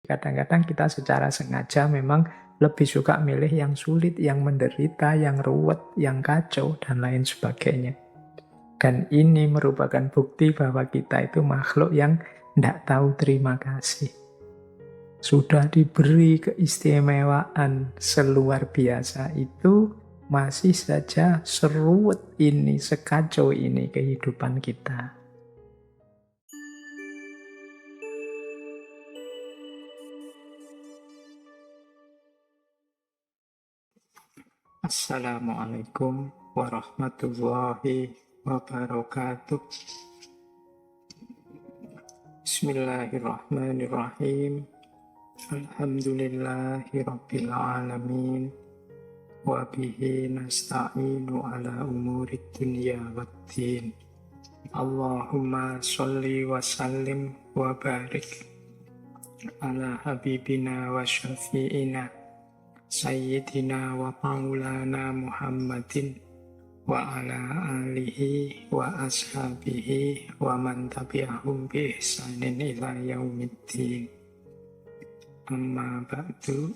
Kadang-kadang kita secara sengaja memang lebih suka milih yang sulit, yang menderita, yang ruwet, yang kacau, dan lain sebagainya. Dan ini merupakan bukti bahwa kita itu makhluk yang tidak tahu terima kasih. Sudah diberi keistimewaan seluar biasa itu, masih saja seruwet ini, sekacau ini kehidupan kita. Assalamualaikum warahmatullahi wabarakatuh. Bismillahirrahmanirrahim. Alhamdulillahi rabbil alamin. Wa bihi nasta'inu ala umurid dunya waddin. Allahumma sholli wa sallim wa barik ala habibina wa syafi'ina Sayyidina wa maulana Muhammadin wa ala alihi wa ashabihi wa man tabi'ahum bi ihsanin ila yaumiddin. Amma ba'du.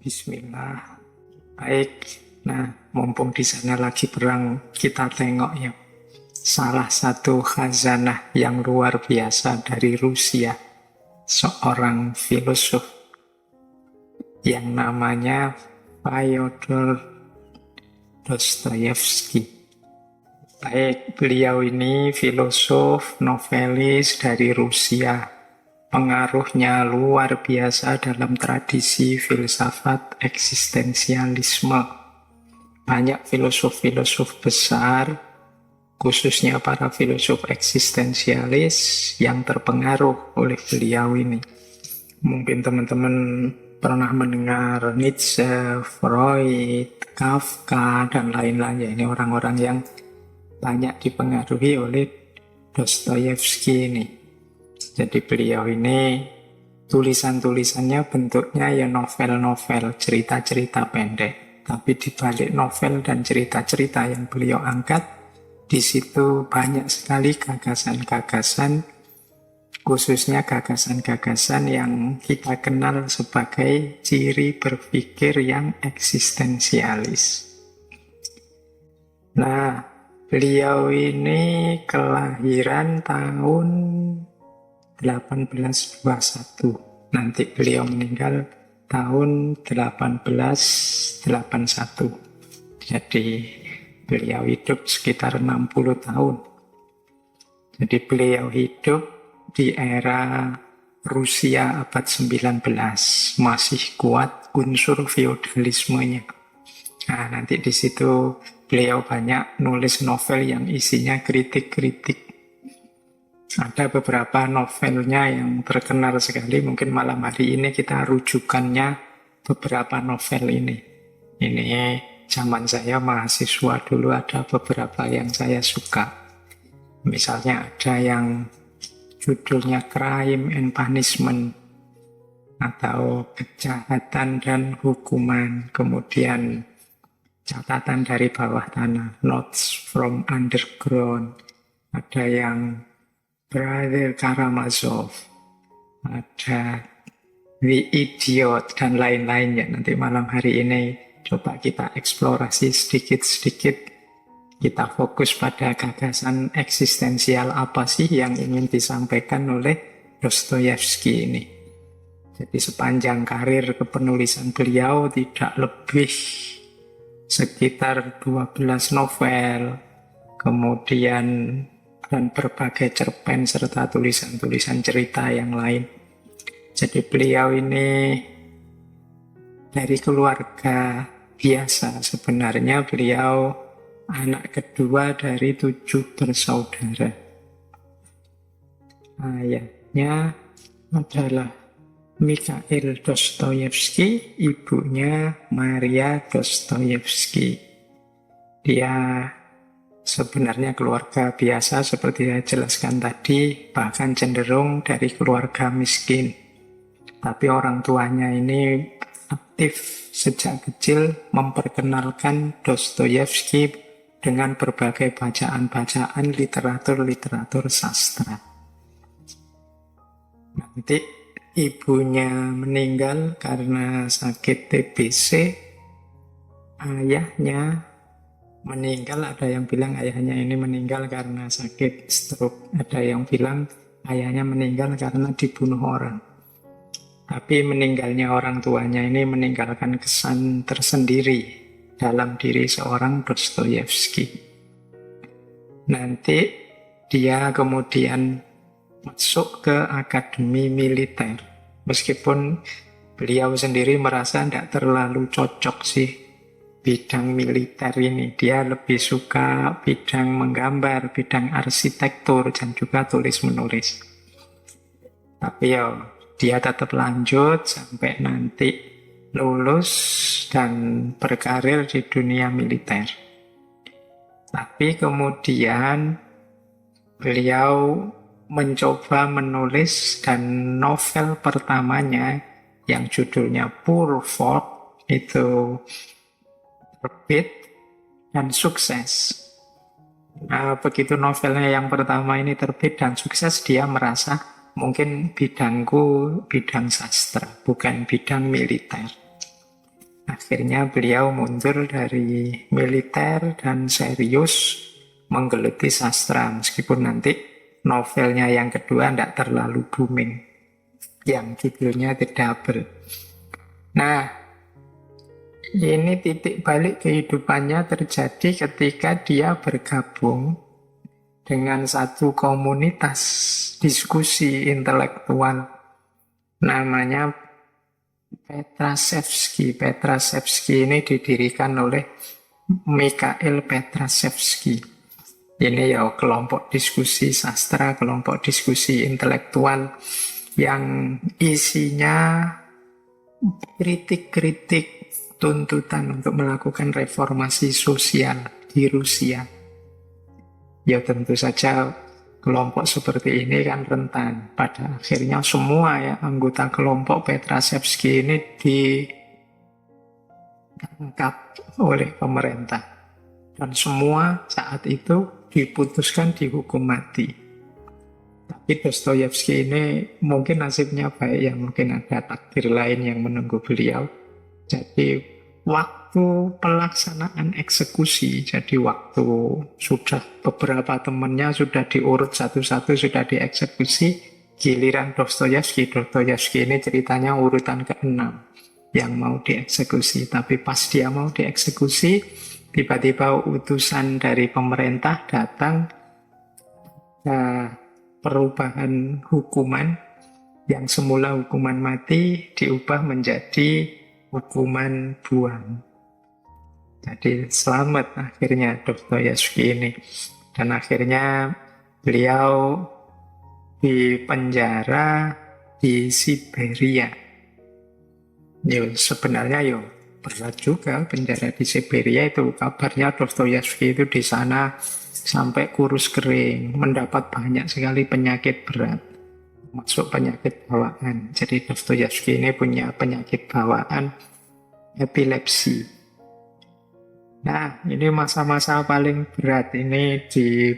Bismillah. Baik. Nah, mumpung di sana lagi perang, kita tengok ya. Salah satu khazanah yang luar biasa dari Rusia, seorang filosof yang namanya Fyodor Dostoyevsky. Baik, beliau ini filosof, novelis dari Rusia. Pengaruhnya luar biasa dalam tradisi filsafat eksistensialisme. Banyak filosof-filosof besar, khususnya para filosof eksistensialis yang terpengaruh oleh beliau ini. Mungkin teman-teman pernah mendengar Nietzsche, Freud, Kafka, dan lain-lain. Ini orang-orang yang banyak dipengaruhi oleh Dostoyevsky ini. Jadi beliau ini tulisan-tulisannya bentuknya ya novel-novel, cerita-cerita pendek. Tapi di balik novel dan cerita-cerita yang beliau angkat, di situ banyak sekali gagasan-gagasan, khususnya gagasan-gagasan yang kita kenal sebagai ciri berpikir yang eksistensialis. Nah, beliau ini kelahiran tahun 1821. Nanti beliau meninggal tahun 1881. Jadi beliau hidup sekitar 60 tahun. Jadi beliau hidup di era Rusia abad 19, masih kuat unsur feodalismenya. Nah, nanti di situ beliau banyak nulis novel yang isinya kritik-kritik. Ada beberapa novelnya yang terkenal sekali, mungkin malam hari ini kita rujukannya beberapa novel ini. Ini zaman saya mahasiswa dulu ada beberapa yang saya suka. Misalnya ada yang judulnya Crime and Punishment atau Kejahatan dan Hukuman. Kemudian Catatan dari Bawah Tanah, Notes from Underground. Ada yang Brother Karamazov, ada The Idiot, dan lain-lainnya. Nanti malam hari ini coba kita eksplorasi sedikit-sedikit. Kita fokus pada gagasan eksistensial apa sih yang ingin disampaikan oleh Dostoyevsky ini. Jadi sepanjang karir kepenulisan beliau tidak lebih sekitar 12 novel, kemudian dan berbagai cerpen serta tulisan-tulisan cerita yang lain. Jadi beliau ini dari keluarga biasa. Sebenarnya beliau anak kedua dari 7 bersaudara. Ayahnya adalah Mikhail Dostoyevsky, ibunya Maria Dostoyevsky. Dia sebenarnya keluarga biasa seperti saya jelaskan tadi, bahkan cenderung dari keluarga miskin. Tapi orang tuanya ini aktif sejak kecil memperkenalkan Dostoyevsky dengan berbagai bacaan-bacaan literatur-literatur sastra. Nah, Nanti ibunya meninggal karena sakit TBC, ayahnya meninggal, ada yang bilang ayahnya ini meninggal karena sakit stroke, ada yang bilang ayahnya meninggal karena dibunuh orang. Tapi meninggalnya orang tuanya ini meninggalkan kesan tersendiri dalam diri seorang Dostoyevsky. Nanti dia kemudian masuk ke akademi militer. Meskipun beliau sendiri merasa tidak terlalu cocok sih bidang militer ini. Dia lebih suka bidang menggambar, bidang arsitektur, dan juga tulis-menulis. Tapi ya, dia tetap lanjut sampai nanti lulus dan berkarir di dunia militer. Tapi kemudian beliau mencoba menulis, dan novel pertamanya yang judulnya Poor Folk itu terbit dan sukses. Nah, begitu novelnya yang pertama ini terbit dan sukses, dia merasa mungkin bidangku bidang sastra, bukan bidang militer. Akhirnya beliau mundur dari militer dan serius menggeluti sastra, meskipun nanti novelnya yang kedua tidak terlalu booming, yang judulnya The Double. Nah, ini titik balik kehidupannya terjadi ketika dia bergabung dengan satu komunitas diskusi intelektual namanya Petrashevsky. Petrashevsky ini didirikan oleh Mikhail Petrashevsky. Ini ya kelompok diskusi sastra, kelompok diskusi intelektual yang isinya kritik-kritik tuntutan untuk melakukan reformasi sosial di Rusia. Ya tentu saja kelompok seperti ini kan rentan. Pada akhirnya semua ya anggota kelompok Petrashevsky ini ditangkap oleh pemerintah. Dan semua saat itu diputuskan dihukum mati. Tapi Dostoyevsky ini mungkin nasibnya baik ya, mungkin ada takdir lain yang menunggu beliau. Jadi waktu pelaksanaan eksekusi, jadi waktu sudah beberapa temannya sudah diurut satu-satu, sudah dieksekusi, giliran Dostoyevsky. Dostoyevsky ini ceritanya urutan ke-6 yang mau dieksekusi. Tapi pas dia mau dieksekusi, tiba-tiba utusan dari pemerintah datang, perubahan hukuman yang semula hukuman mati diubah menjadi hukuman buang. Jadi selamat akhirnya Dostoyevsky ini. Dan akhirnya beliau dipenjara di Siberia. Sebenarnya berat juga penjara di Siberia itu. Kabarnya Dostoyevsky itu di sana sampai kurus kering, mendapat banyak sekali penyakit berat, masuk penyakit bawaan. Jadi Dostoyevsky ini punya penyakit bawaan epilepsi. Nah, ini masa-masa paling berat ini di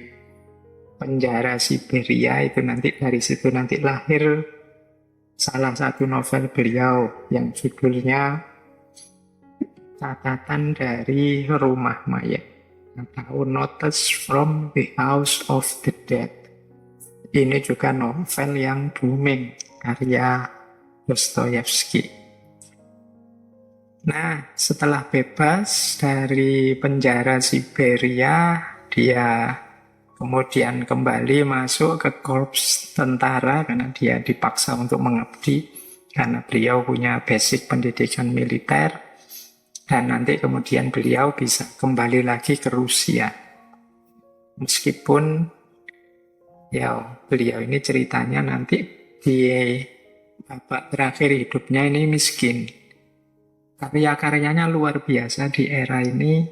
penjara Siberia itu. Nanti dari situ nanti lahir salah satu novel beliau yang judulnya Catatan dari Rumah Mayat atau Notes from the House of the Dead. Ini juga novel yang booming karya Dostoyevsky. Nah, setelah bebas dari penjara Siberia, dia kemudian kembali masuk ke korps tentara karena dia dipaksa untuk mengabdi, karena beliau punya basic pendidikan militer. Dan nanti kemudian beliau bisa kembali lagi ke Rusia. Meskipun beliau ini ceritanya nanti di babak terakhir hidupnya ini miskin. Karya-karyanya luar biasa di era ini,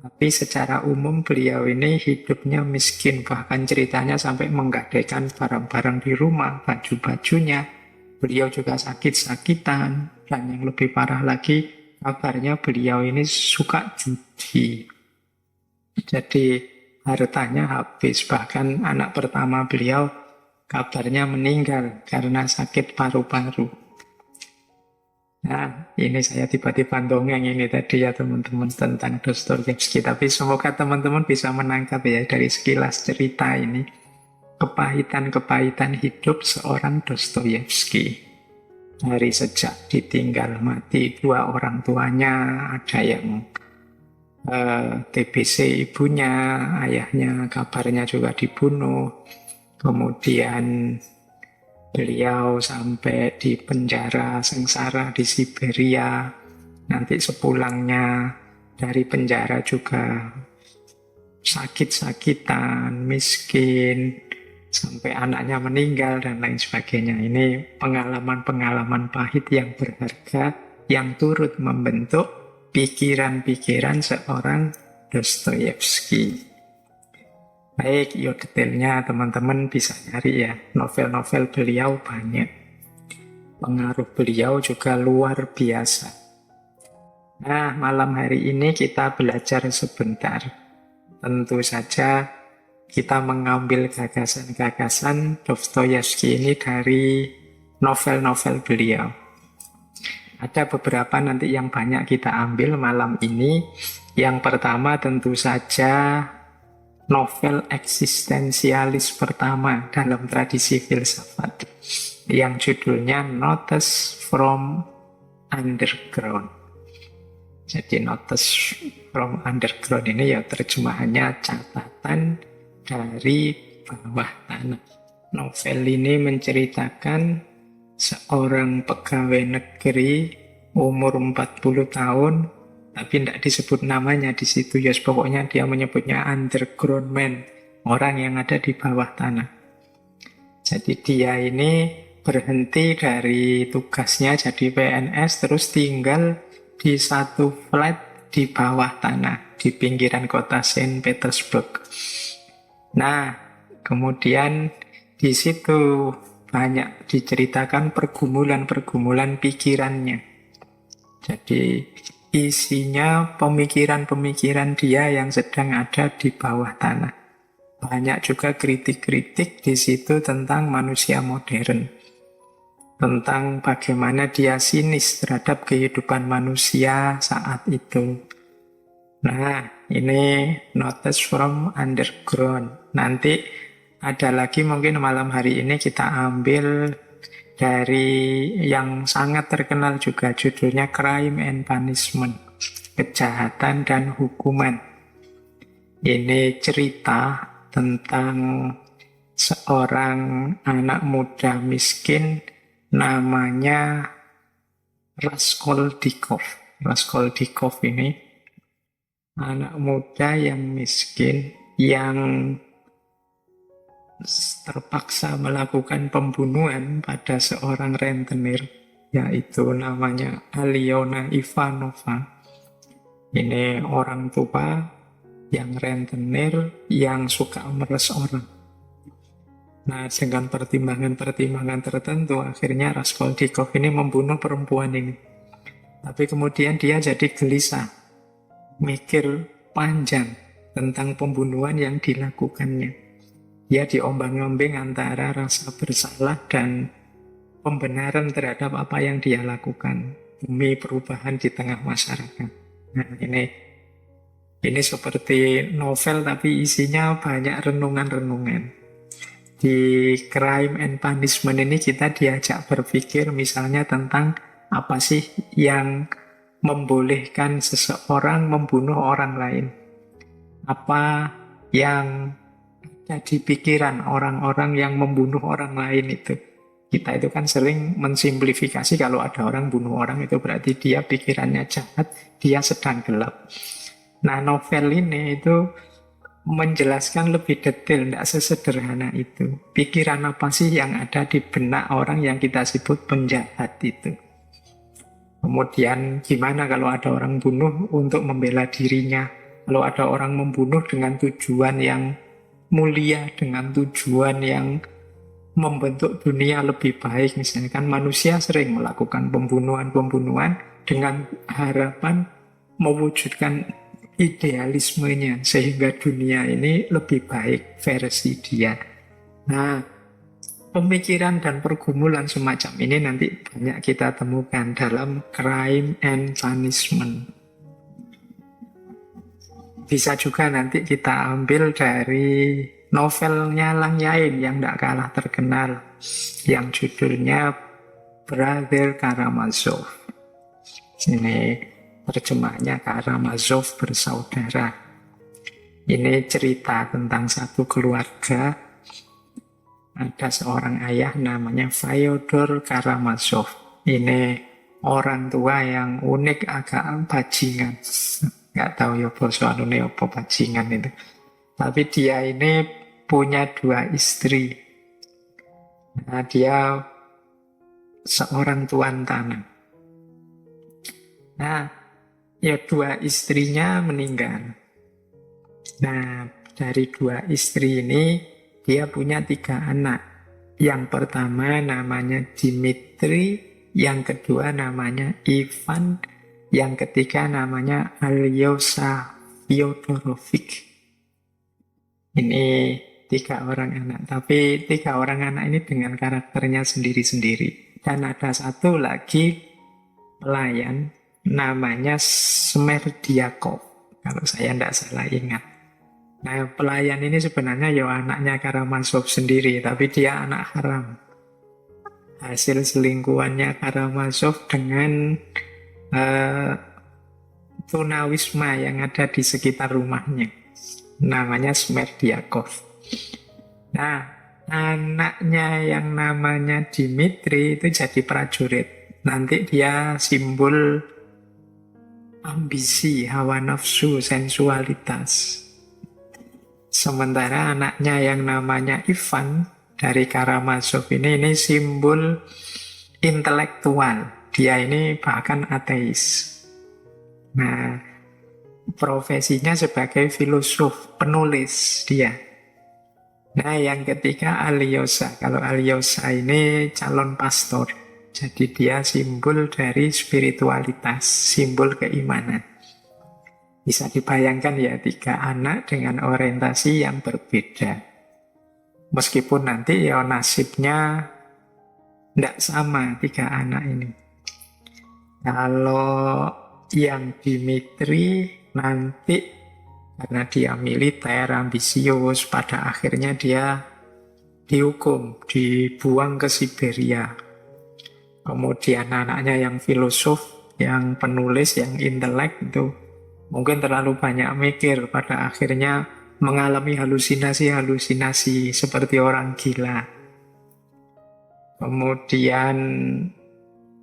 tapi secara umum beliau ini hidupnya miskin. Bahkan ceritanya sampai menggadaikan barang-barang di rumah, baju-bajunya. Beliau juga sakit-sakitan, dan yang lebih parah lagi, kabarnya beliau ini suka judi. Jadi hartanya habis. Bahkan anak pertama beliau kabarnya meninggal karena sakit paru-paru. Nah, ini saya tiba-tiba dongeng ini tadi ya teman-teman tentang Dostoyevsky. Tapi semoga teman-teman bisa menangkap ya dari sekilas cerita ini. Kepahitan-kepahitan hidup seorang Dostoyevsky. Dari sejak ditinggal mati dua orang tuanya, ada yang TBC ibunya, ayahnya kabarnya juga dibunuh. Kemudian beliau sampai di penjara sengsara di Siberia. Nanti sepulangnya dari penjara juga sakit-sakitan, miskin, sampai anaknya meninggal dan lain sebagainya. Ini pengalaman-pengalaman pahit yang berharga yang turut membentuk pikiran-pikiran seorang Dostoyevsky. Baik, yuk detailnya teman-teman bisa nyari ya. Novel-novel beliau banyak. Pengaruh beliau juga luar biasa. Nah, malam hari ini kita belajar sebentar. Tentu saja kita mengambil gagasan-gagasan Dostoyevsky ini dari novel-novel beliau. Ada beberapa nanti yang banyak kita ambil malam ini. Yang pertama tentu saja novel eksistensialis pertama dalam tradisi filsafat yang judulnya Notes from Underground. Jadi Notes from Underground ini ya terjemahannya catatan dari bawah tanah. Novel ini menceritakan seorang pegawai negeri umur 40 tahun tapi tidak disebut namanya di situ, ya pokoknya dia menyebutnya underground man, orang yang ada di bawah tanah. Jadi dia ini berhenti dari tugasnya jadi PNS, terus tinggal di satu flat di bawah tanah, di pinggiran kota Saint Petersburg. Nah, kemudian di situ banyak diceritakan pergumulan-pergumulan pikirannya. Jadi isinya pemikiran-pemikiran dia yang sedang ada di bawah tanah. Banyak juga kritik-kritik di situ tentang manusia modern. Tentang bagaimana dia sinis terhadap kehidupan manusia saat itu. Nah, ini Notes from Underground. Nanti ada lagi mungkin malam hari ini kita ambil dari yang sangat terkenal juga, judulnya Crime and Punishment, Kejahatan dan Hukuman. Ini cerita tentang seorang anak muda miskin namanya Raskolnikov. Raskolnikov ini anak muda yang miskin yang terpaksa melakukan pembunuhan pada seorang rentenir, yaitu namanya Aliona Ivanova. Ini orang tua yang rentenir yang suka meres orang. Nah, dengan pertimbangan-pertimbangan tertentu, akhirnya Raskolnikov ini membunuh perempuan ini. Tapi kemudian dia jadi gelisah, mikir panjang tentang pembunuhan yang dilakukannya. Dia diombang-ambing antara rasa bersalah dan pembenaran terhadap apa yang dia lakukan demi perubahan di tengah masyarakat. Nah, ini seperti novel tapi isinya banyak renungan-renungan. Di Crime and Punishment ini kita diajak berpikir misalnya tentang apa sih yang membolehkan seseorang membunuh orang lain. Apa yang jadi pikiran orang-orang yang membunuh orang lain itu. Kita itu kan sering mensimplifikasi kalau ada orang bunuh orang itu berarti dia pikirannya jahat, dia sedang gelap. Nah, novel ini itu menjelaskan lebih detail, tidak sesederhana itu. Pikiran apa sih yang ada di benak orang yang kita sebut penjahat itu. Kemudian gimana kalau ada orang bunuh untuk membela dirinya. Kalau ada orang membunuh dengan tujuan yang mulia, dengan tujuan yang membentuk dunia lebih baik. Misalnya kan manusia sering melakukan pembunuhan-pembunuhan dengan harapan mewujudkan idealismenya sehingga dunia ini lebih baik versi dia. Nah, Pemikiran dan pergumulan semacam ini nanti banyak kita temukan dalam Crime and Punishment. Bisa juga nanti kita ambil dari novelnya Lang Yain yang tidak kalah terkenal, yang judulnya Brother Karamazov. Ini terjemahnya Karamazov bersaudara. Ini cerita tentang satu keluarga. Ada seorang ayah namanya Fyodor Karamazov. Ini orang tua yang unik, agak bajingan. Nggak tahu ya basa anune apa bajingan itu. Tapi dia ini punya 2 istri. Nah, dia seorang tuan tanah. Nah, ya 2 istrinya meninggal. Nah, dari 2 istri ini dia punya 3 anak. Yang pertama namanya Dimitri, yang kedua namanya Ivan, yang ketiga namanya Alyosha Fyodorovich. Ini 3 orang anak, tapi 3 orang anak ini dengan karakternya sendiri-sendiri. Dan ada satu lagi pelayan namanya Smerdyakov, kalau saya tidak salah ingat. Nah, pelayan ini sebenarnya ya anaknya Karamazov sendiri, tapi dia anak haram. Hasil selingkuhannya Karamazov dengan tunawisma yang ada di sekitar rumahnya. Namanya Smerdyakov. Nah, anaknya yang namanya Dimitri itu jadi prajurit. Nanti dia simbol ambisi, hawa nafsu, sensualitas. Sementara anaknya yang namanya Ivan dari Karamazov ini simbol intelektual. Dia ini bahkan ateis. Nah, profesinya sebagai filosof, penulis dia. Nah, yang ketiga Alyosha. Kalau Alyosha ini calon pastor. Jadi dia simbol dari spiritualitas, simbol keimanan. Bisa dibayangkan ya 3 anak dengan orientasi yang berbeda. Meskipun nanti ya nasibnya tidak sama 3 anak ini. Kalau yang Dimitri nanti karena dia militer, ambisius, pada akhirnya dia dihukum, dibuang ke Siberia. Kemudian anaknya yang filosof, yang penulis, yang intelek itu mungkin terlalu banyak mikir, pada akhirnya mengalami halusinasi-halusinasi seperti orang gila. Kemudian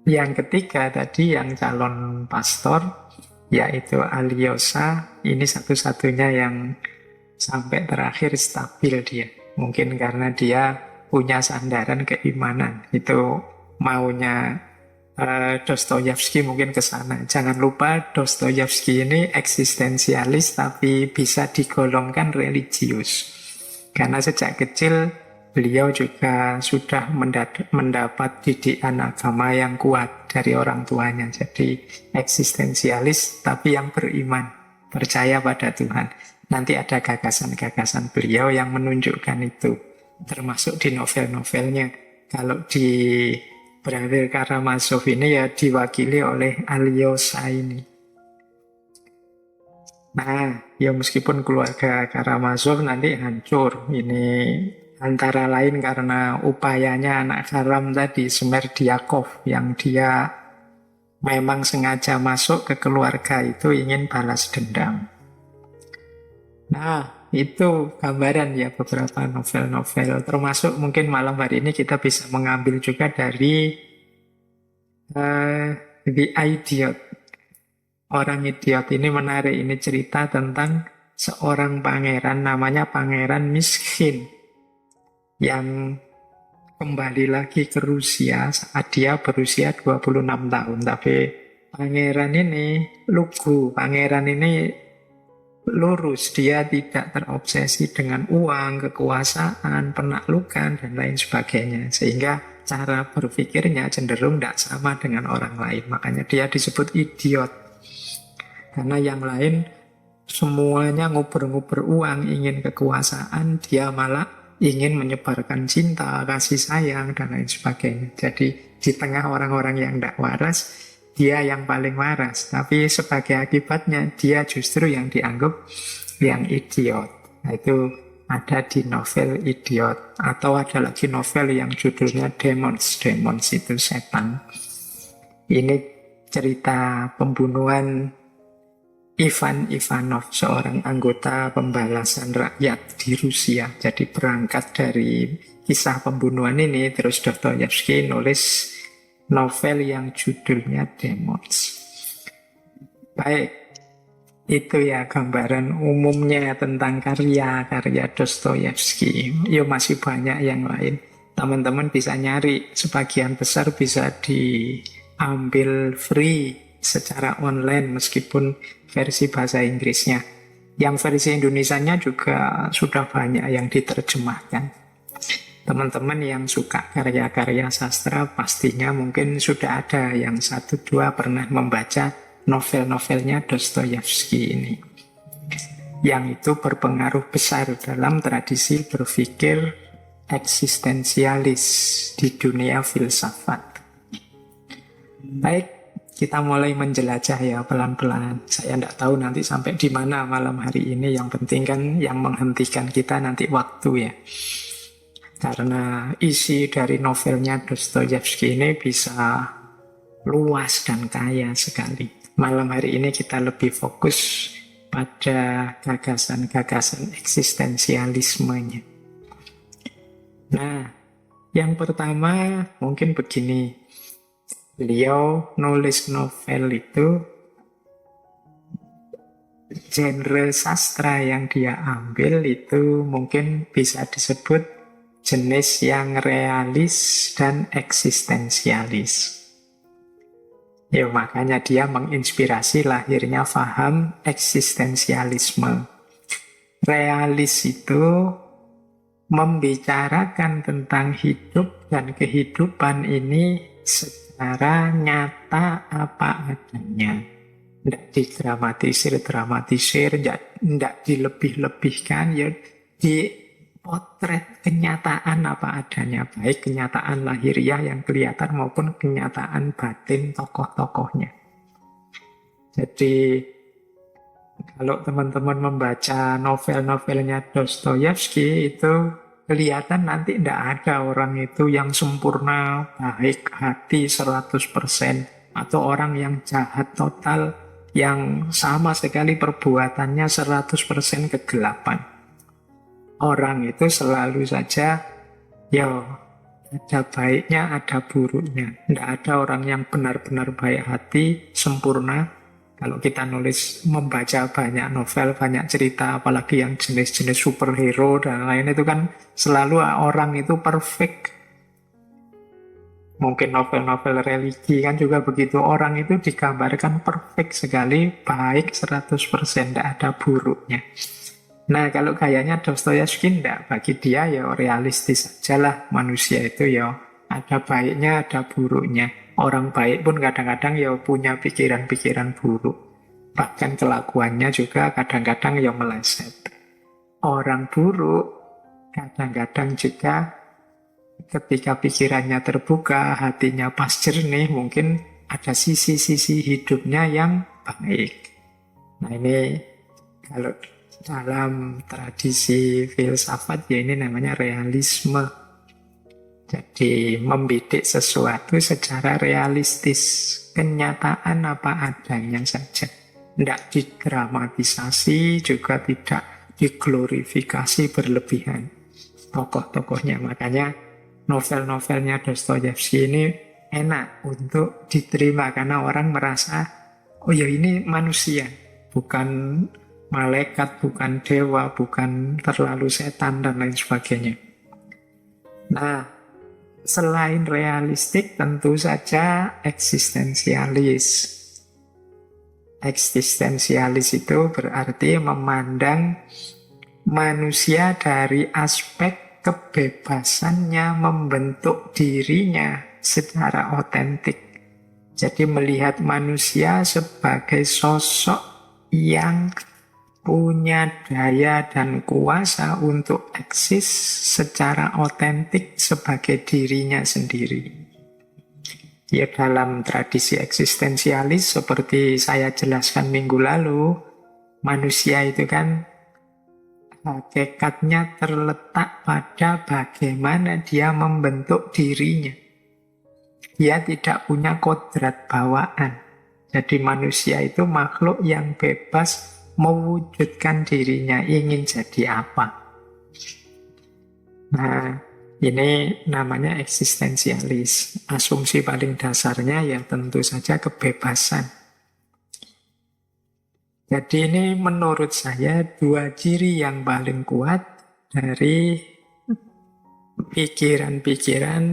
yang ketiga tadi yang calon pastor, yaitu Alyosha, ini satu-satunya yang sampai terakhir stabil dia. Mungkin karena dia punya sandaran keimanan. Itu maunya Dostoyevsky mungkin ke sana. Jangan lupa Dostoyevsky ini eksistensialis tapi bisa digolongkan religius. Karena sejak kecil beliau juga sudah mendapat didikan agama yang kuat dari orang tuanya. Jadi eksistensialis tapi yang beriman, percaya pada Tuhan. Nanti ada gagasan-gagasan beliau yang menunjukkan itu. Termasuk di novel-novelnya. Kalau di Brother Karamazov ini ya diwakili oleh Alyosha ini. Nah, ya meskipun keluarga Karamazov nanti hancur. Ini antara lain karena upayanya anak haram tadi, Smerdyakov, yang dia memang sengaja masuk ke keluarga itu ingin balas dendam. Nah, itu gambaran ya beberapa novel-novel. Termasuk mungkin malam hari ini kita bisa mengambil juga dari The Idiot. Orang idiot ini menarik. Ini cerita tentang seorang pangeran, namanya Pangeran Miskin, yang kembali lagi ke Rusia saat dia berusia 26 tahun. Tapi pangeran ini lugu, pangeran ini lurus, dia tidak terobsesi dengan uang, kekuasaan, penaklukan, dan lain sebagainya. Sehingga cara berpikirnya cenderung tidak sama dengan orang lain. Makanya dia disebut idiot. Karena yang lain semuanya nguber-nguber uang, ingin kekuasaan, dia malah ingin menyebarkan cinta, kasih sayang, dan lain sebagainya. Jadi di tengah orang-orang yang tidak waras, dia yang paling waras. Tapi sebagai akibatnya, dia justru yang dianggap yang idiot. Nah, itu ada di novel Idiot. Atau ada lagi novel yang judulnya Demons. Demons itu setan. Ini cerita pembunuhan Ivan Ivanov, seorang anggota pembalasan rakyat di Rusia. Jadi berangkat dari kisah pembunuhan ini, terus Dostoyevsky nulis novel yang judulnya Demons. Baik, itu ya gambaran umumnya tentang karya-karya Dostoyevsky. Ya masih banyak yang lain. Teman-teman bisa nyari, sebagian besar bisa diambil free secara online meskipun versi bahasa Inggrisnya. Yang versi Indonesianya juga sudah banyak yang diterjemahkan. Teman-teman yang suka karya-karya sastra pastinya mungkin sudah ada yang satu dua pernah membaca novel-novelnya Dostoyevsky ini. Yang itu berpengaruh besar dalam tradisi berpikir eksistensialis di dunia filsafat. Baik, kita mulai menjelajah ya pelan-pelan. Saya tidak tahu nanti sampai di mana malam hari ini. Yang penting kan yang menghentikan kita nanti waktu ya. Karena isi dari novelnya Dostoyevsky ini bisa luas dan kaya sekali. Malam hari ini kita lebih fokus pada gagasan-gagasan eksistensialismenya. Nah, yang pertama mungkin begini. Beliau nulis novel itu, genre sastra yang dia ambil itu mungkin bisa disebut jenis yang realis dan eksistensialis. Ya, makanya dia menginspirasi lahirnya paham eksistensialisme. Realis itu membicarakan tentang hidup dan kehidupan ini secara nyata apa adanya. Tidak didramatisir, tidak dilebih-lebihkan, ya dipotret kenyataan apa adanya, baik kenyataan lahiriah yang kelihatan maupun kenyataan batin tokoh-tokohnya. Jadi kalau teman-teman membaca novel-novelnya Dostoyevsky itu kelihatan nanti tidak ada orang itu yang sempurna, baik hati 100%, atau orang yang jahat total, yang sama sekali perbuatannya 100% kegelapan. Orang itu selalu saja, ya ada baiknya, ada buruknya. Tidak ada orang yang benar-benar baik hati, sempurna. Kalau kita nulis, membaca banyak novel, banyak cerita, apalagi yang jenis-jenis superhero dan lain itu kan selalu orang itu perfect. Mungkin novel-novel religi kan juga begitu. Orang itu digambarkan perfect sekali, baik 100%, tidak ada buruknya. Nah, kalau gayanya Dostoyevsky tidak. Bagi dia ya realistis sajalah manusia itu ya ada baiknya, ada buruknya. Orang baik pun kadang-kadang ya punya pikiran-pikiran buruk. Bahkan kelakuannya juga kadang-kadang ya meleset. Orang buruk kadang-kadang juga ketika pikirannya terbuka, hatinya pas jernih, mungkin ada sisi-sisi hidupnya yang baik. Nah, ini kalau dalam tradisi filsafat ya ini namanya realisme. Jadi membidik sesuatu secara realistis, kenyataan apa adanya saja. Tidak didramatisasi, juga tidak diglorifikasi berlebihan tokoh-tokohnya. Makanya novel-novelnya Dostoyevsky ini enak untuk diterima karena orang merasa, oh ya ini manusia, bukan malaikat, bukan dewa, bukan terlalu setan dan lain sebagainya. Nah, selain realistik tentu saja eksistensialis. Eksistensialis itu berarti memandang manusia dari aspek kebebasannya membentuk dirinya secara otentik. Jadi melihat manusia sebagai sosok yang punya daya dan kuasa untuk eksis secara otentik sebagai dirinya sendiri. Ya dalam tradisi eksistensialis seperti saya jelaskan minggu lalu, manusia itu kan hakikatnya terletak pada bagaimana dia membentuk dirinya. Dia tidak punya kodrat bawaan. Jadi manusia itu makhluk yang bebas mewujudkan dirinya, ingin jadi apa. Nah, ini namanya eksistensialis. Asumsi paling dasarnya ya tentu saja kebebasan. Jadi ini menurut saya dua ciri yang paling kuat dari pikiran-pikiran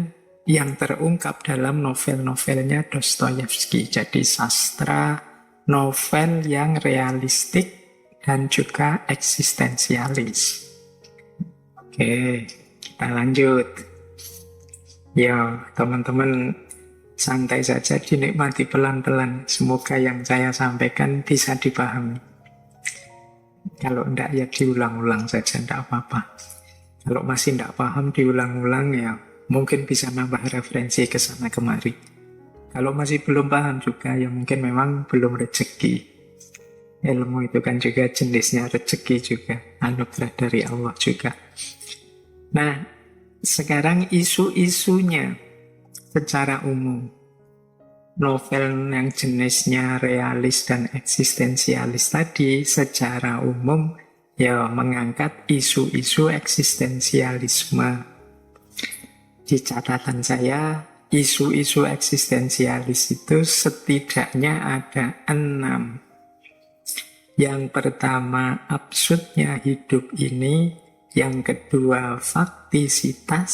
yang terungkap dalam novel-novelnya Dostoyevsky. Jadi sastra novel yang realistik dan juga eksistensialis. Oke, kita lanjut. Ya, teman-teman santai saja, dinikmati pelan-pelan. Semoga yang saya sampaikan bisa dipahami. Kalau enggak ya diulang-ulang saja, enggak apa-apa. Kalau masih enggak paham diulang-ulang ya mungkin bisa nambah referensi ke sana kemari. Kalau masih belum paham juga ya mungkin memang belum rezeki. Ilmu itu kan juga jenisnya rezeki juga, anugerah dari Allah juga. Nah, sekarang isu-isunya secara umum. Novel yang jenisnya realis dan eksistensialis tadi secara umum ya mengangkat isu-isu eksistensialisme. Di catatan saya, isu-isu eksistensialis itu setidaknya ada 6. Yang pertama, absurdnya hidup ini. Yang kedua, faktisitas.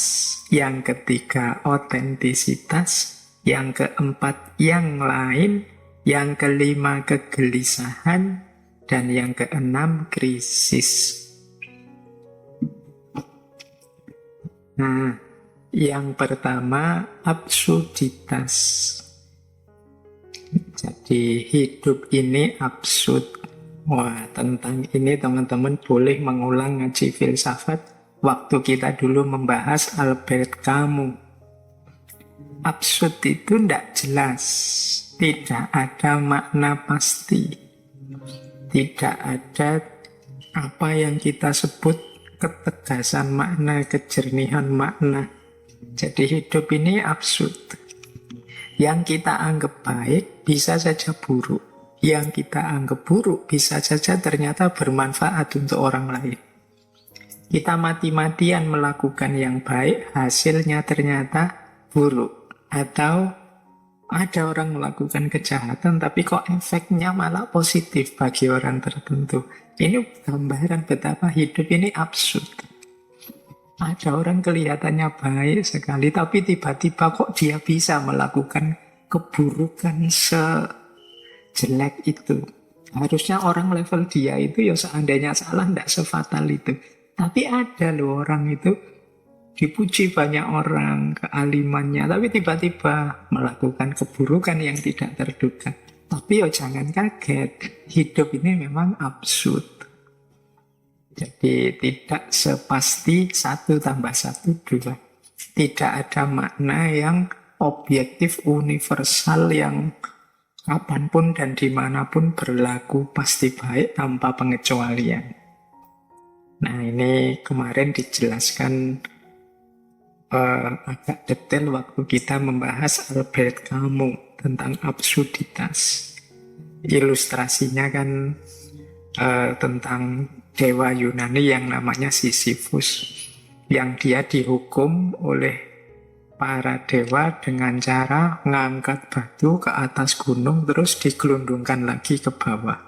Yang ketiga, otentisitas. Yang keempat, yang lain. Yang kelima, kegelisahan. Dan yang keenam, krisis. Nah, yang pertama, absurditas. Jadi, hidup ini absurd. Wah, tentang ini teman-teman boleh mengulang ngaji filsafat waktu kita dulu membahas Albert Camus. Absurd itu tidak jelas, tidak ada makna pasti, tidak ada apa yang kita sebut ketegasan makna, kejernihan makna. Jadi hidup ini absurd. Yang kita anggap baik bisa saja buruk. Yang kita anggap buruk bisa saja ternyata bermanfaat untuk orang lain. Kita mati-matian melakukan yang baik, hasilnya ternyata buruk. Atau ada orang melakukan kejahatan, tapi kok efeknya malah positif bagi orang tertentu. Ini gambaran betapa hidup ini absurd. Ada orang kelihatannya baik sekali, tapi tiba-tiba kok dia bisa melakukan keburukan jelek itu. Harusnya orang level dia itu ya seandainya salah tidak sefatal itu. Tapi ada loh orang itu dipuji banyak orang kealimannya, tapi tiba-tiba melakukan keburukan yang tidak terduga. Tapi ya jangan kaget, hidup ini memang absurd. Jadi tidak sepasti 1 tambah 1 2. Tidak ada makna yang objektif universal yang kapanpun dan dimanapun berlaku pasti baik tanpa pengecualian. Nah ini kemarin dijelaskan agak detail waktu kita membahas Albert Camus tentang absurditas. Ilustrasinya kan tentang dewa Yunani yang namanya Sisyphus, yang dia dihukum oleh para dewa dengan cara ngangkat batu ke atas gunung terus digelundungkan lagi ke bawah.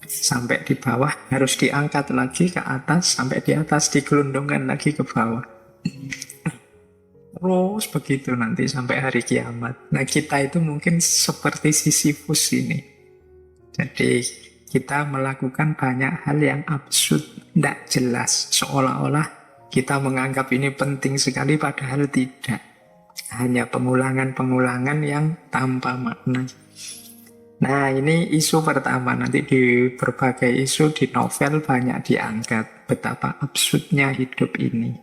Sampai di bawah harus diangkat lagi ke atas, sampai di atas digelundungkan lagi ke bawah. Terus begitu nanti sampai hari kiamat. Nah kita itu mungkin seperti Sisyphus ini. Jadi kita melakukan banyak hal yang absurd, tidak jelas. Seolah-olah kita menganggap ini penting sekali padahal tidak. Hanya pengulangan-pengulangan yang tanpa makna. Nah, ini isu pertama. Nanti di berbagai isu di novel banyak diangkat betapa absurdnya hidup ini.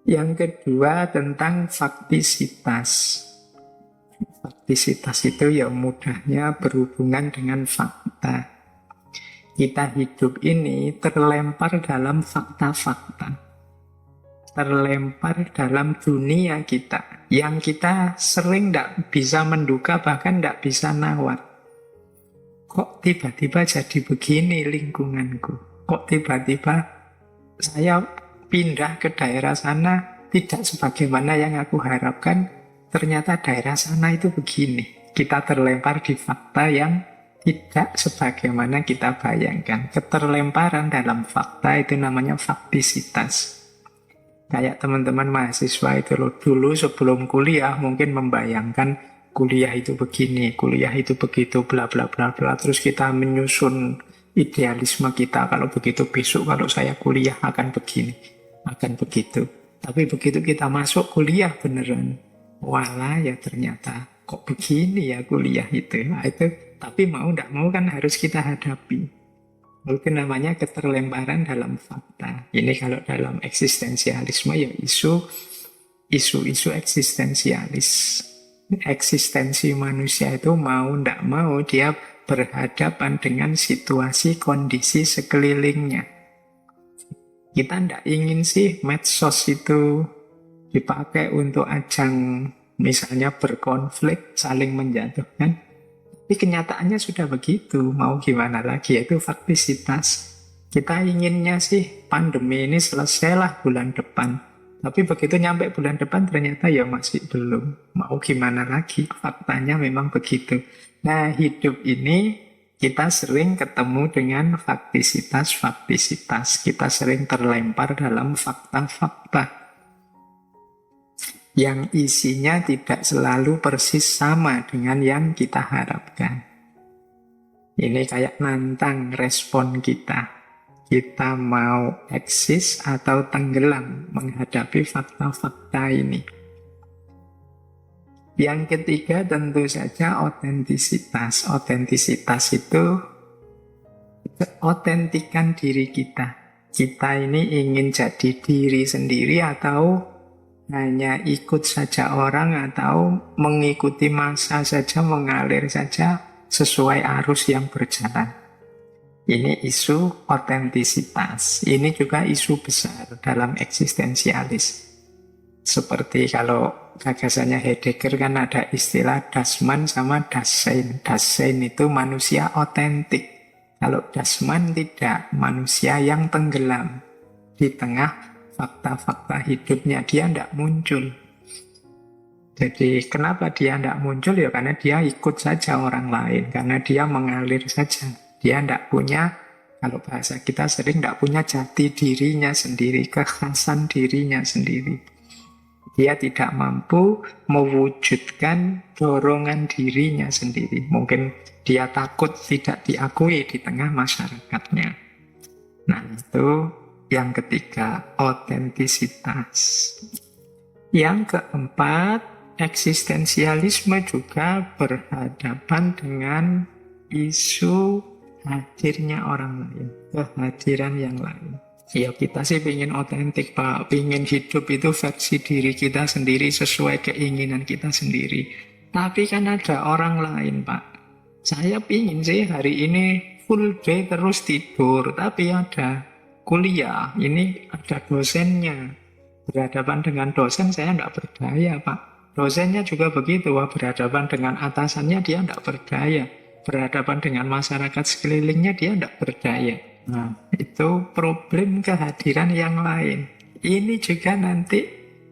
Yang kedua tentang faktisitas. Faktisitas itu ya mudahnya berhubungan dengan fakta. Kita hidup ini terlempar dalam fakta-fakta. Terlempar dalam dunia kita yang kita sering tidak bisa menduga, bahkan tidak bisa nawar. Kok tiba-tiba jadi begini lingkunganku? Kok tiba-tiba saya pindah ke daerah sana tidak sebagaimana yang aku harapkan? Ternyata daerah sana itu begini. Kita terlempar di fakta yang tidak sebagaimana kita bayangkan. Keterlemparan dalam fakta itu namanya faktisitas. Kayak teman-teman mahasiswa itu loh, dulu sebelum kuliah mungkin membayangkan kuliah itu begini, kuliah itu begitu, bla bla bla bla. Terus kita menyusun idealisme kita, kalau begitu besok kalau saya kuliah akan begini, akan begitu. Tapi begitu kita masuk kuliah beneran, walah ya ternyata kok begini ya kuliah itu. Nah, itu tapi mau tidak mau kan harus kita hadapi. Itu namanya keterlemparan dalam fakta. Ini kalau dalam eksistensialisme ya isu-isu eksistensialis. Eksistensi manusia itu mau tidak mau dia berhadapan dengan situasi kondisi sekelilingnya. Kita tidak ingin sih medsos itu dipakai untuk ajang misalnya berkonflik, saling menjatuhkan. Tapi kenyataannya sudah begitu, mau gimana lagi, yaitu faktisitas. Kita inginnya sih pandemi ini selesailah bulan depan. Tapi begitu nyampe bulan depan ternyata ya masih belum. Mau gimana lagi, faktanya memang begitu. Nah, hidup ini kita sering ketemu dengan faktisitas-faktisitas. Kita sering terlempar dalam fakta-fakta yang isinya tidak selalu persis sama dengan yang kita harapkan. Ini kayak nantang respon kita. Kita mau eksis atau tenggelam menghadapi fakta-fakta ini. Yang ketiga tentu saja otentisitas. Otentisitas itu keotentikan diri kita. Kita ini ingin jadi diri sendiri atau hanya ikut saja orang, atau mengikuti massa saja, mengalir saja sesuai arus yang berjalan. Ini isu otentisitas. Ini juga isu besar dalam eksistensialis. Seperti kalau gagasannya Heidegger kan ada istilah Das-Man sama Das-Sein. Das-Sein itu manusia otentik. Kalau Das-Man tidak, manusia yang tenggelam di tengah fakta-fakta hidupnya, dia tidak muncul. Jadi kenapa dia tidak muncul? Ya karena dia ikut saja orang lain, karena dia mengalir saja. Dia tidak punya, kalau bahasa kita sering tidak punya jati dirinya sendiri, kekhasan dirinya sendiri. Dia tidak mampu mewujudkan dorongan dirinya sendiri. Mungkin dia takut tidak diakui di tengah masyarakatnya. Nah, itu yang ketiga, otentisitas. Yang keempat, eksistensialisme juga berhadapan dengan isu hadirnya orang lain, kehadiran yang lain. Ya kita sih pengen otentik Pak, pengen hidup itu versi diri kita sendiri sesuai keinginan kita sendiri. Tapi kan ada orang lain Pak. Saya pengen sih hari ini full day terus tidur, tapi ada kuliah, ini ada dosennya. Berhadapan dengan dosen saya tidak berdaya Pak. Dosennya juga begitu, wah berhadapan dengan atasannya dia tidak berdaya. Berhadapan dengan masyarakat sekelilingnya dia tidak berdaya. Nah, itu problem kehadiran yang lain. Ini juga nanti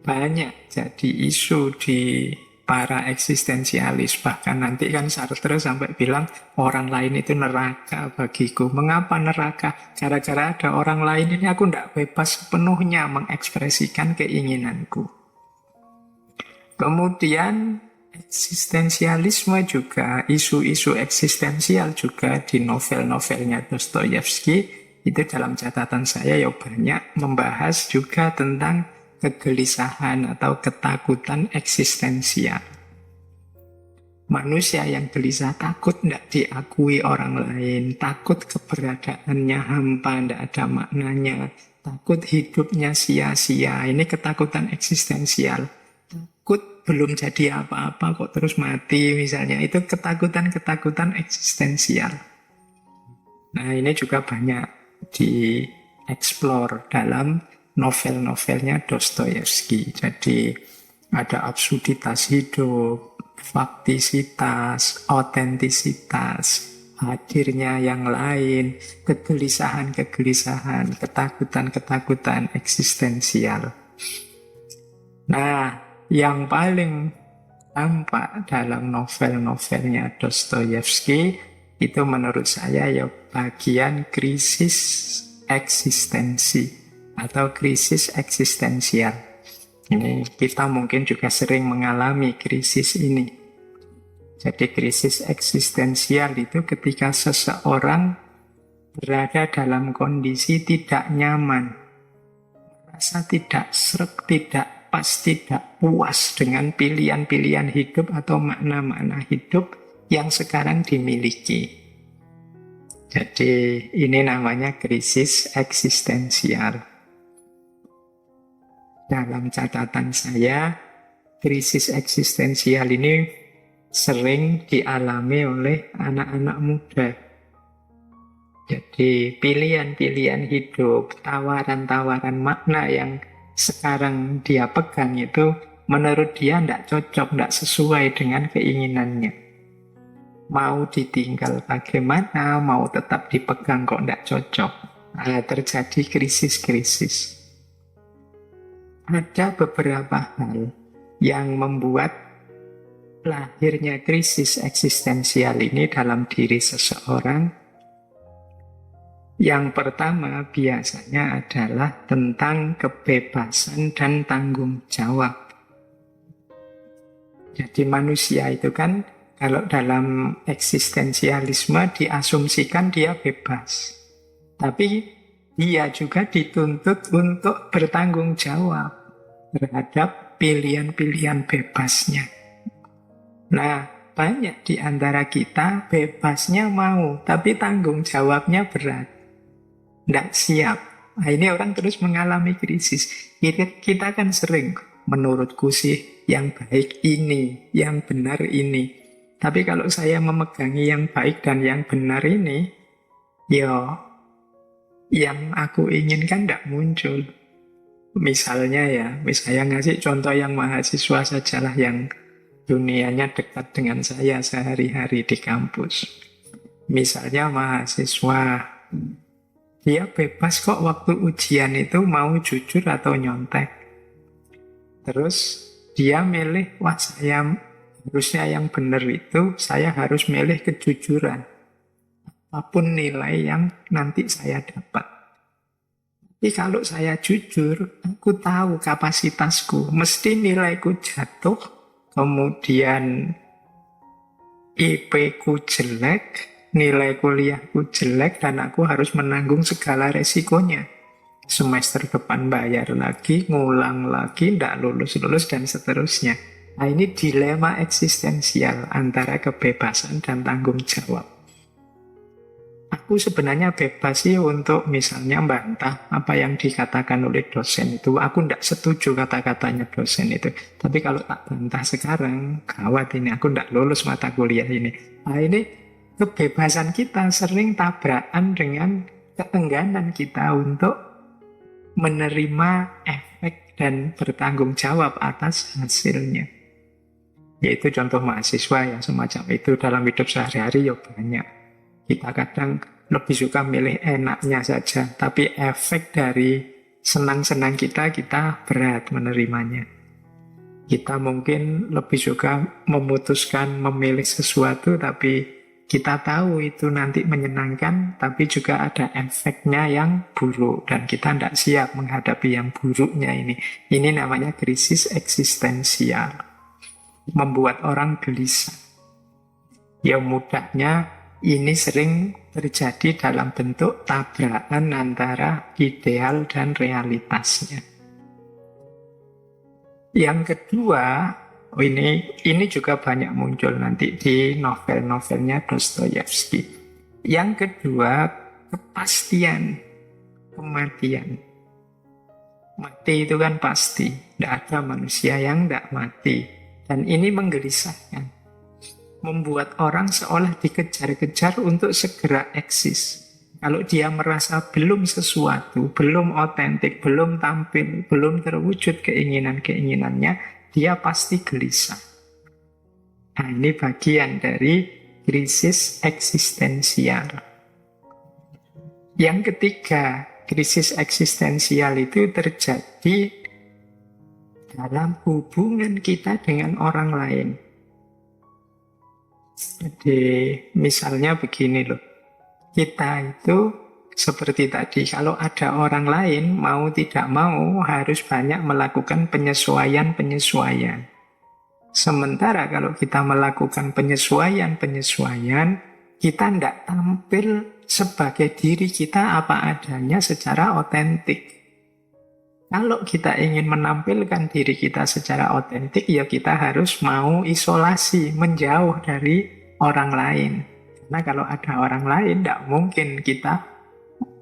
banyak jadi isu di para eksistensialis. Bahkan nanti kan Sartre sampai bilang orang lain itu neraka bagiku. Mengapa neraka? Gara-gara ada orang lain ini aku tidak bebas sepenuhnya mengekspresikan keinginanku. Kemudian eksistensialisme juga, isu-isu eksistensial juga di novel-novelnya Dostoyevsky, itu dalam catatan saya ya banyak membahas juga tentang kegelisahan atau ketakutan eksistensial. Manusia yang gelisah takut tidak diakui orang lain, takut keberadaannya hampa, tidak ada maknanya, takut hidupnya sia-sia. Ini ketakutan eksistensial. Takut belum jadi apa-apa kok terus mati misalnya. Itu ketakutan-ketakutan eksistensial. Nah ini juga banyak dieksplor dalam novel-novelnya Dostoyevsky. Jadi ada absurditas hidup, faktisitas, otentisitas, hadirnya yang lain, kegelisahan-kegelisahan, ketakutan-ketakutan eksistensial. Nah, yang paling tampak dalam novel-novelnya Dostoyevsky itu menurut saya ya bagian krisis eksistensi atau krisis eksistensial. Ini kita mungkin juga sering mengalami krisis ini. Jadi krisis eksistensial itu ketika seseorang berada dalam kondisi tidak nyaman, merasa tidak sreg, tidak pas, tidak puas dengan pilihan-pilihan hidup atau makna-makna hidup yang sekarang dimiliki. Jadi ini namanya krisis eksistensial. Dalam catatan saya, krisis eksistensial ini sering dialami oleh anak-anak muda. Jadi pilihan-pilihan hidup, tawaran-tawaran makna yang sekarang dia pegang itu menurut dia tidak cocok, tidak sesuai dengan keinginannya. Mau ditinggal bagaimana, mau tetap dipegang kok tidak cocok. Nah, terjadi krisis-krisis. Ada beberapa hal yang membuat lahirnya krisis eksistensial ini dalam diri seseorang. Yang pertama biasanya adalah tentang kebebasan dan tanggung jawab. Jadi manusia itu kan kalau dalam eksistensialisme diasumsikan dia bebas. Tapi dia juga dituntut untuk bertanggung jawab terhadap pilihan-pilihan bebasnya. Nah, banyak di antara kita bebasnya mau, tapi tanggung jawabnya berat. Tidak siap. Nah, ini orang terus mengalami krisis. Kita kan sering, menurutku sih yang baik ini, yang benar ini. Tapi kalau saya memegangi yang baik dan yang benar ini, ya yang aku inginkan tidak muncul. Misalnya ngasih contoh yang mahasiswa sajalah yang dunianya dekat dengan saya sehari-hari di kampus. Misalnya mahasiswa, dia bebas kok waktu ujian itu mau jujur atau nyontek. Terus dia milih, wah saya harusnya yang benar itu, saya harus milih kejujuran. Apapun nilai yang nanti saya dapat. Tapi kalau saya jujur, aku tahu kapasitasku. Mesti nilaiku jatuh, kemudian IP-ku jelek, nilai kuliahku jelek, dan aku harus menanggung segala resikonya. Semester depan bayar lagi, ngulang lagi, tidak lulus-lulus, dan seterusnya. Nah, ini dilema eksistensial antara kebebasan dan tanggung jawab. Aku sebenarnya bebas sih untuk misalnya membantah apa yang dikatakan oleh dosen itu. Aku tidak setuju kata-katanya dosen itu. Tapi kalau tak bantah sekarang, gawat ini, aku tidak lulus mata kuliah ini. Nah ini kebebasan kita sering tabrakan dengan keengganan kita untuk menerima efek dan bertanggung jawab atas hasilnya. Yaitu contoh mahasiswa yang semacam itu dalam hidup sehari-hari ya banyak. Kita kadang lebih suka milih enaknya saja, tapi efek dari senang-senang kita berat menerimanya. Kita mungkin lebih suka memutuskan memilih sesuatu, tapi kita tahu itu nanti menyenangkan, tapi juga ada efeknya yang buruk, dan kita tidak siap menghadapi yang buruknya ini. Ini namanya krisis eksistensial. Membuat orang gelisah. Ya mudahnya ini sering terjadi dalam bentuk tabrakan antara ideal dan realitasnya. Yang kedua, Oh, ini juga banyak muncul nanti di novel-novelnya Dostoyevsky. Yang kedua, kepastian kematian. Mati itu kan pasti, tidak ada manusia yang tidak mati. Dan ini menggelisahkan, membuat orang seolah dikejar-kejar untuk segera eksis. Kalau dia merasa belum sesuatu, belum otentik, belum tampil, belum terwujud keinginan-keinginannya, dia pasti gelisah. Nah, ini bagian dari krisis eksistensial. Yang ketiga, krisis eksistensial itu terjadi dalam hubungan kita dengan orang lain. Jadi misalnya begini loh, kita itu seperti tadi, kalau ada orang lain mau tidak mau harus banyak melakukan penyesuaian-penyesuaian. Sementara kalau kita melakukan penyesuaian-penyesuaian, kita tidak tampil sebagai diri kita apa adanya secara otentik. Kalau kita ingin menampilkan diri kita secara otentik, ya kita harus mau isolasi, menjauh dari orang lain. Karena kalau ada orang lain, tidak mungkin kita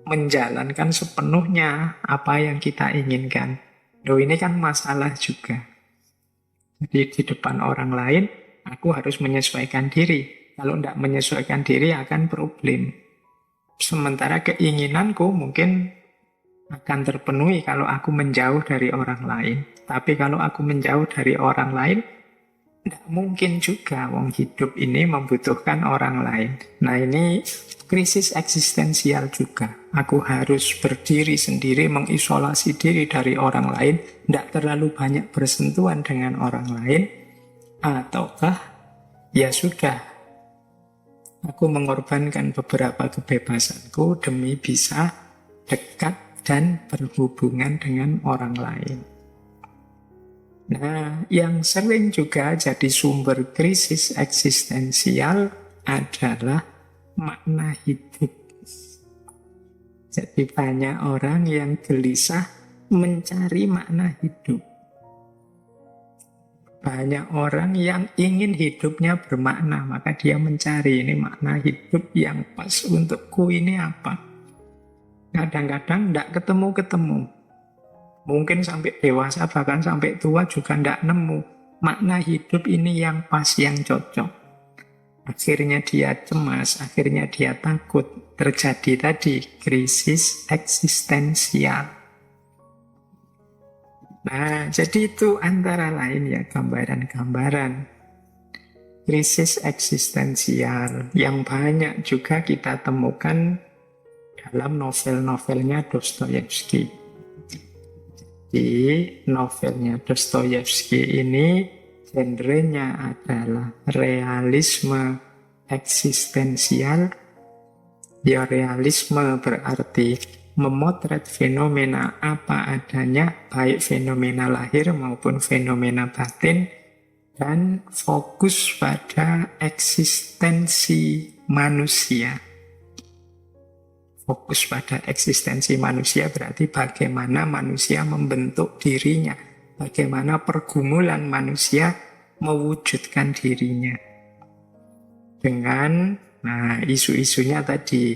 menjalankan sepenuhnya apa yang kita inginkan. Loh, ini kan masalah juga. Jadi di depan orang lain, aku harus menyesuaikan diri. Kalau tidak menyesuaikan diri akan problem. Sementara keinginanku mungkin akan terpenuhi kalau aku menjauh dari orang lain. Tapi kalau aku menjauh dari orang lain, tidak mungkin juga. Wong hidup ini membutuhkan orang lain. Nah, ini krisis eksistensial juga. Aku harus berdiri sendiri, mengisolasi diri dari orang lain, tidak terlalu banyak bersentuhan dengan orang lain. Ataukah, ya sudah, aku mengorbankan beberapa kebebasanku demi bisa dekat dan berhubungan dengan orang lain. Nah, yang sering juga jadi sumber krisis eksistensial adalah makna hidup. Jadi banyak orang yang gelisah mencari makna hidup. Banyak orang yang ingin hidupnya bermakna, maka dia mencari ini makna hidup yang pas untukku ini apa. Kadang-kadang tidak ketemu-ketemu. Mungkin sampai dewasa, bahkan sampai tua juga tidak nemu makna hidup ini yang pas, yang cocok. Akhirnya dia cemas, akhirnya dia takut. Terjadi tadi krisis eksistensial. Nah, jadi itu antara lain ya gambaran-gambaran krisis eksistensial yang banyak juga kita temukan dalam novel-novelnya Dostoyevsky. Di novelnya Dostoyevsky ini genrenya adalah realisme eksistensial. Ya, realisme berarti memotret fenomena apa adanya, baik fenomena lahir maupun fenomena batin, dan fokus pada eksistensi manusia. Fokus pada eksistensi manusia berarti bagaimana manusia membentuk dirinya, bagaimana pergumulan manusia mewujudkan dirinya. Dengan isu-isunya tadi,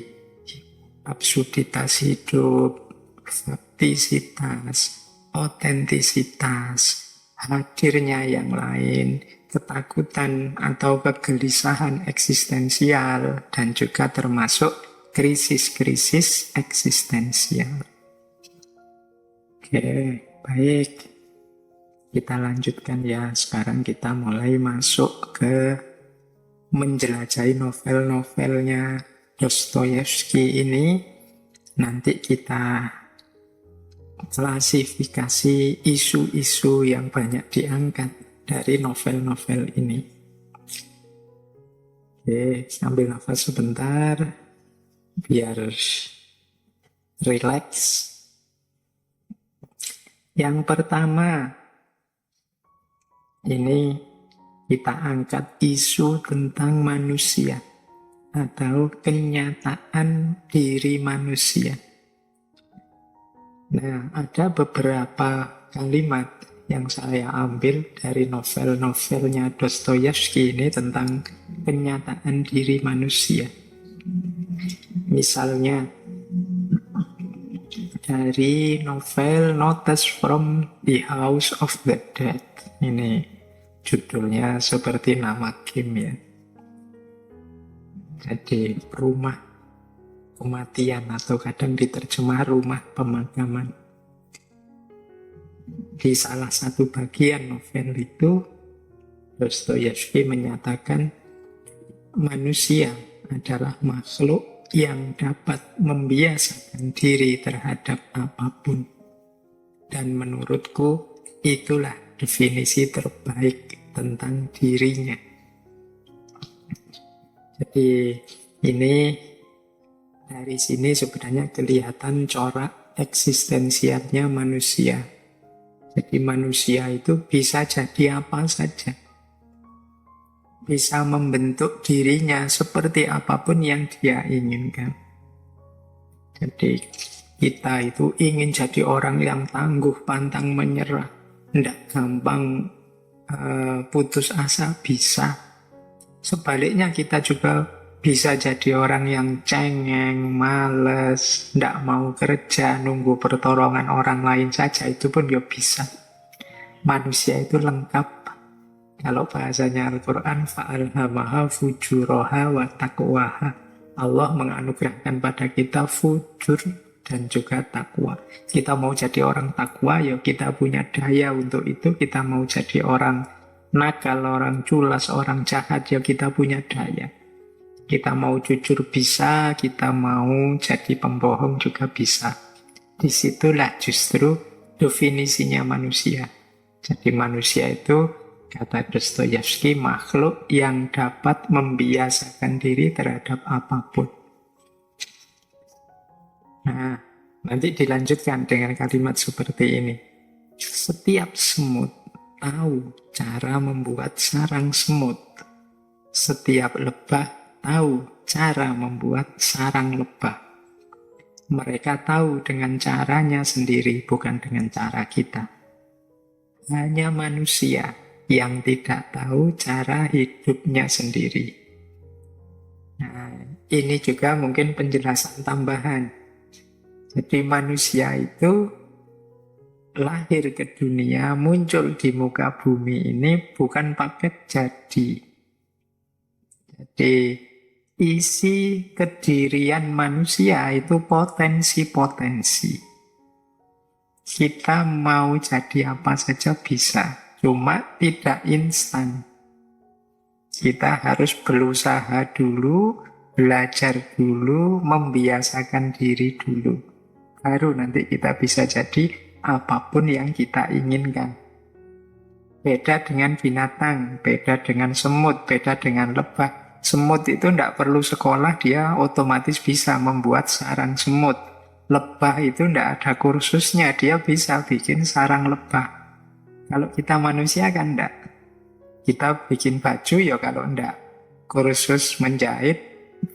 absurditas hidup, faktisitas, otentisitas, hadirnya yang lain, ketakutan atau kegelisahan eksistensial, dan juga termasuk krisis-krisis eksistensial. Oke, baik. Kita lanjutkan ya. Sekarang kita mulai masuk ke menjelajahi novel-novelnya Dostoyevsky ini. Nanti kita klasifikasi isu-isu yang banyak diangkat dari novel-novel ini. Oke, ambil nafas sebentar biar rileks. Yang pertama, ini kita angkat isu tentang manusia atau kenyataan diri manusia. Nah, ada beberapa kalimat yang saya ambil dari novel-novelnya Dostoyevsky ini tentang kenyataan diri manusia. Misalnya dari novel Notes from the House of the Dead. Ini judulnya seperti nama game ya. Jadi rumah kematian atau kadang diterjemah rumah pemakaman. Di salah satu bagian novel itu Dostoyevsky menyatakan manusia adalah makhluk yang dapat membiasakan diri terhadap apapun. Dan menurutku itulah definisi terbaik tentang dirinya. Jadi ini dari sini sebenarnya kelihatan corak eksistensialnya manusia. Jadi manusia itu bisa jadi apa saja. Bisa membentuk dirinya seperti apapun yang dia inginkan. Jadi kita itu ingin jadi orang yang tangguh, pantang menyerah, tidak gampang putus asa, bisa. Sebaliknya kita juga bisa jadi orang yang cengeng, males, tidak mau kerja, nunggu pertolongan orang lain saja, itu pun ya bisa. Manusia itu lengkap. Kalau bahasanya Al-Quran, fa'alhamaha fujuraha wa taqwaha. Allah menganugerahkan pada kita fujur dan juga takwa. Kita mau jadi orang takwa, ya kita punya daya untuk itu. Kita mau jadi orang nakal, orang culas, orang jahat, ya kita punya daya. Kita mau jujur bisa, kita mau jadi pembohong juga bisa. Disitulah justru definisinya manusia. Jadi manusia itu, kata Dostoyevsky, makhluk yang dapat membiasakan diri terhadap apapun. Nah, nanti dilanjutkan dengan kalimat seperti ini. Setiap semut tahu cara membuat sarang semut. Setiap lebah tahu cara membuat sarang lebah. Mereka tahu dengan caranya sendiri, bukan dengan cara kita. Hanya manusia yang tidak tahu cara hidupnya sendiri. Nah, ini juga mungkin penjelasan tambahan. Jadi manusia itu lahir ke dunia, muncul di muka bumi ini bukan paket jadi. Jadi isi kedirian manusia itu potensi-potensi. Kita mau jadi apa saja bisa, cuma tidak instan. Kita harus berusaha dulu, belajar dulu, membiasakan diri dulu. Baru nanti kita bisa jadi apapun yang kita inginkan. Beda dengan binatang, beda dengan semut, beda dengan lebah. Semut itu tidak perlu sekolah, dia otomatis bisa membuat sarang semut. Lebah itu tidak ada kursusnya, dia bisa bikin sarang lebah. Kalau kita manusia kan tidak. Kita bikin baju ya kalau tidak kursus menjahit,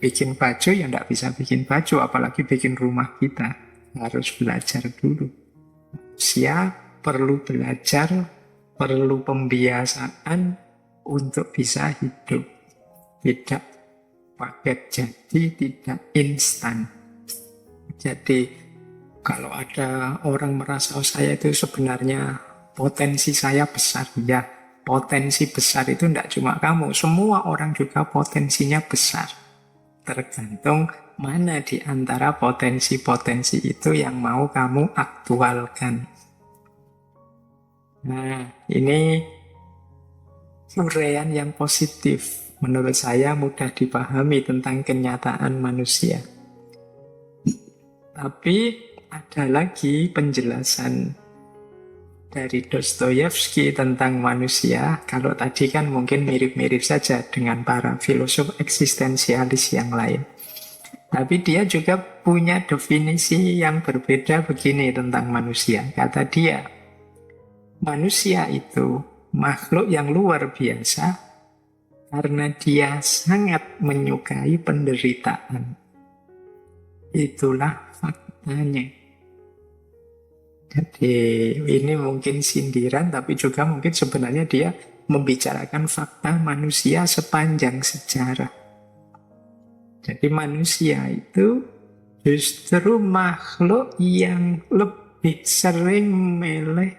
bikin baju ya tidak bisa bikin baju, apalagi bikin rumah kita. Harus belajar dulu. Manusia perlu belajar, perlu pembiasaan untuk bisa hidup. Tidak paket jadi, tidak instan. Jadi kalau ada orang merasa saya itu sebenarnya potensi saya besar, ya potensi besar itu tidak cuma kamu, semua orang juga potensinya besar. Tergantung mana di antara potensi-potensi itu yang mau kamu aktualkan. Nah, ini uraian yang positif. Menurut saya mudah dipahami tentang kenyataan manusia. Tapi ada lagi penjelasan dari Dostoyevsky tentang manusia. Kalau tadi kan mungkin mirip-mirip saja dengan para filosof eksistensialis yang lain. Tapi dia juga punya definisi yang berbeda begini tentang manusia. Kata dia, manusia itu makhluk yang luar biasa karena dia sangat menyukai penderitaan. Itulah faktanya. Jadi ini mungkin sindiran, tapi juga mungkin sebenarnya dia membicarakan fakta manusia sepanjang sejarah. Jadi manusia itu justru makhluk yang lebih sering memilih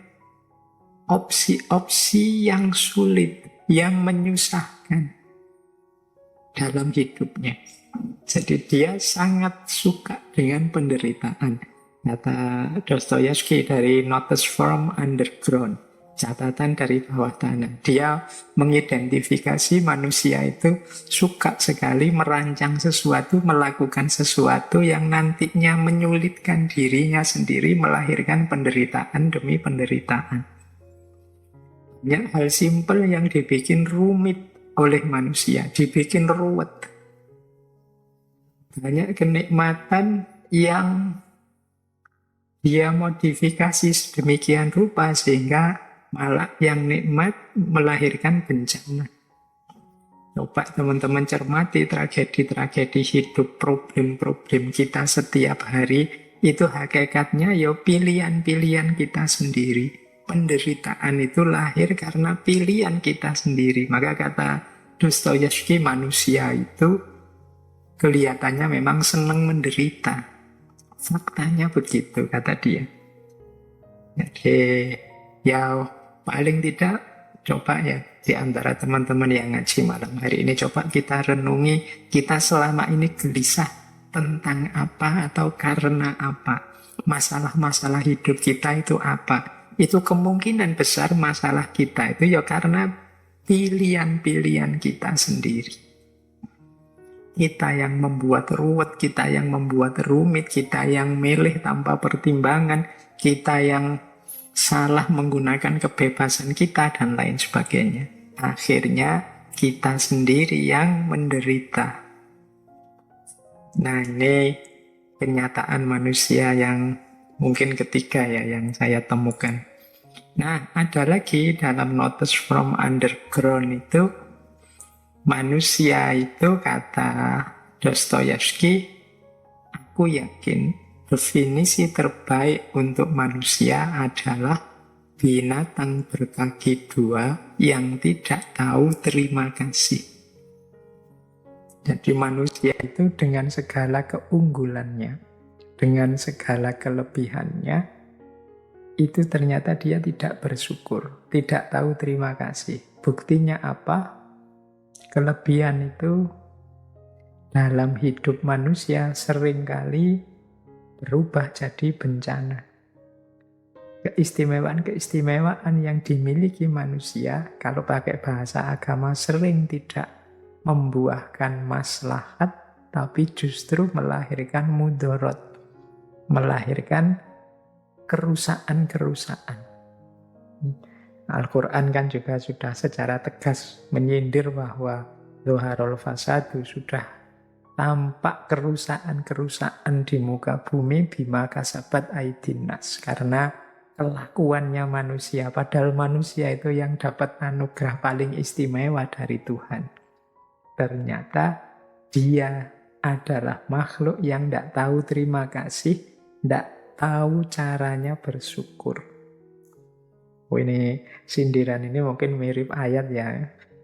opsi-opsi yang sulit, yang menyusahkan dalam hidupnya. Jadi dia sangat suka dengan penderitaan. Kata Dostoyevsky dari Notes from Underground, catatan dari bawah tanah. Dia mengidentifikasi manusia itu suka sekali merancang sesuatu, melakukan sesuatu yang nantinya menyulitkan dirinya sendiri, melahirkan penderitaan demi penderitaan. Banyak hal simpel yang dibikin rumit oleh manusia, dibikin ruwet. Banyak kenikmatan yang dia modifikasi sedemikian rupa sehingga malah yang nikmat melahirkan bencana. Coba teman-teman cermati tragedi-tragedi hidup, problem-problem kita setiap hari, itu hakikatnya ya pilihan-pilihan kita sendiri. Penderitaan itu lahir karena pilihan kita sendiri. Maka kata Dostoyevsky, manusia itu kelihatannya memang senang menderita. Faktanya begitu, kata dia. Jadi ya paling tidak coba ya di antara teman-teman yang ngaji malam hari ini, coba kita renungi kita selama ini gelisah tentang apa atau karena apa. Masalah-masalah hidup kita itu apa? Itu kemungkinan besar masalah kita itu ya karena pilihan-pilihan kita sendiri. Kita yang membuat ruwet, kita yang membuat rumit, kita yang milih tanpa pertimbangan, kita yang salah menggunakan kebebasan kita, dan lain sebagainya. Akhirnya kita sendiri yang menderita. Nah, ini kenyataan manusia yang mungkin ketiga ya yang saya temukan. Nah, ada lagi dalam Notes from Underground itu, manusia itu kata Dostoyevsky, aku yakin definisi terbaik untuk manusia adalah binatang berkaki dua yang tidak tahu terima kasih. Jadi manusia itu dengan segala keunggulannya, dengan segala kelebihannya, itu ternyata dia tidak bersyukur, tidak tahu terima kasih. Buktinya apa? Kelebihan itu dalam hidup manusia seringkali berubah jadi bencana. Keistimewaan-keistimewaan yang dimiliki manusia, kalau pakai bahasa agama, sering tidak membuahkan maslahat, tapi justru melahirkan mudorot, melahirkan kerusakan-kerusakan. Al-Quran kan juga sudah secara tegas menyindir bahwa Zoharul Fasadu, sudah tampak kerusakan-kerusakan di muka bumi bima kasabat aidinas, karena kelakuannya manusia. Padahal manusia itu yang dapat anugerah paling istimewa dari Tuhan. Ternyata dia adalah makhluk yang tidak tahu terima kasih, tidak tahu caranya bersyukur. Oh, ini sindiran ini mungkin mirip ayat ya.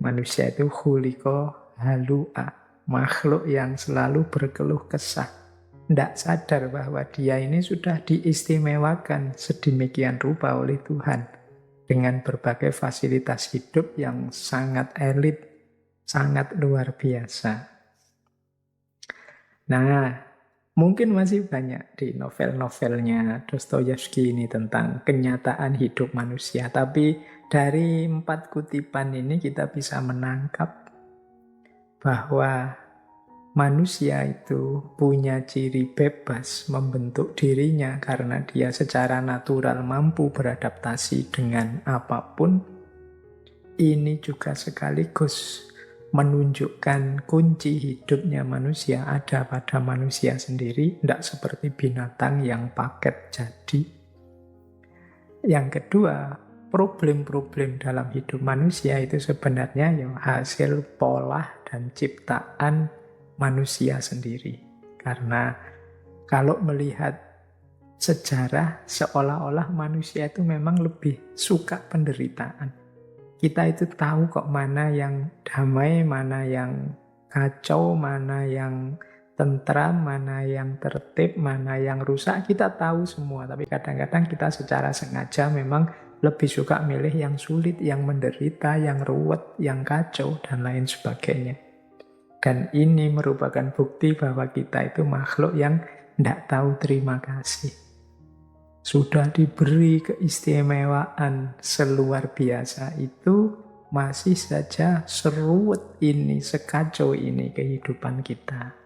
Manusia itu khuliqa halu'a, makhluk yang selalu berkeluh kesah. Tidak sadar bahwa dia ini sudah diistimewakan sedemikian rupa oleh Tuhan dengan berbagai fasilitas hidup yang sangat elit, sangat luar biasa. Nah, mungkin masih banyak di novel-novelnya Dostoyevsky ini tentang kenyataan hidup manusia. Tapi dari 4 kutipan ini kita bisa menangkap bahwa manusia itu punya ciri bebas membentuk dirinya karena dia secara natural mampu beradaptasi dengan apapun. Ini juga sekaligus menunjukkan kunci hidupnya manusia ada pada manusia sendiri, tidak seperti binatang yang paket jadi. Yang kedua, problem-problem dalam hidup manusia itu sebenarnya yang hasil pola dan ciptaan manusia sendiri. Karena kalau melihat sejarah seolah-olah manusia itu memang lebih suka penderitaan. Kita itu tahu kok mana yang damai, mana yang kacau, mana yang tentram, mana yang tertib, mana yang rusak. Kita tahu semua, tapi kadang-kadang kita secara sengaja memang lebih suka milih yang sulit, yang menderita, yang ruwet, yang kacau, dan lain sebagainya. Dan ini merupakan bukti bahwa kita itu makhluk yang tidak tahu terima kasih. Sudah diberi keistimewaan seluar biasa itu, masih saja seruwet ini, sekacau ini kehidupan kita.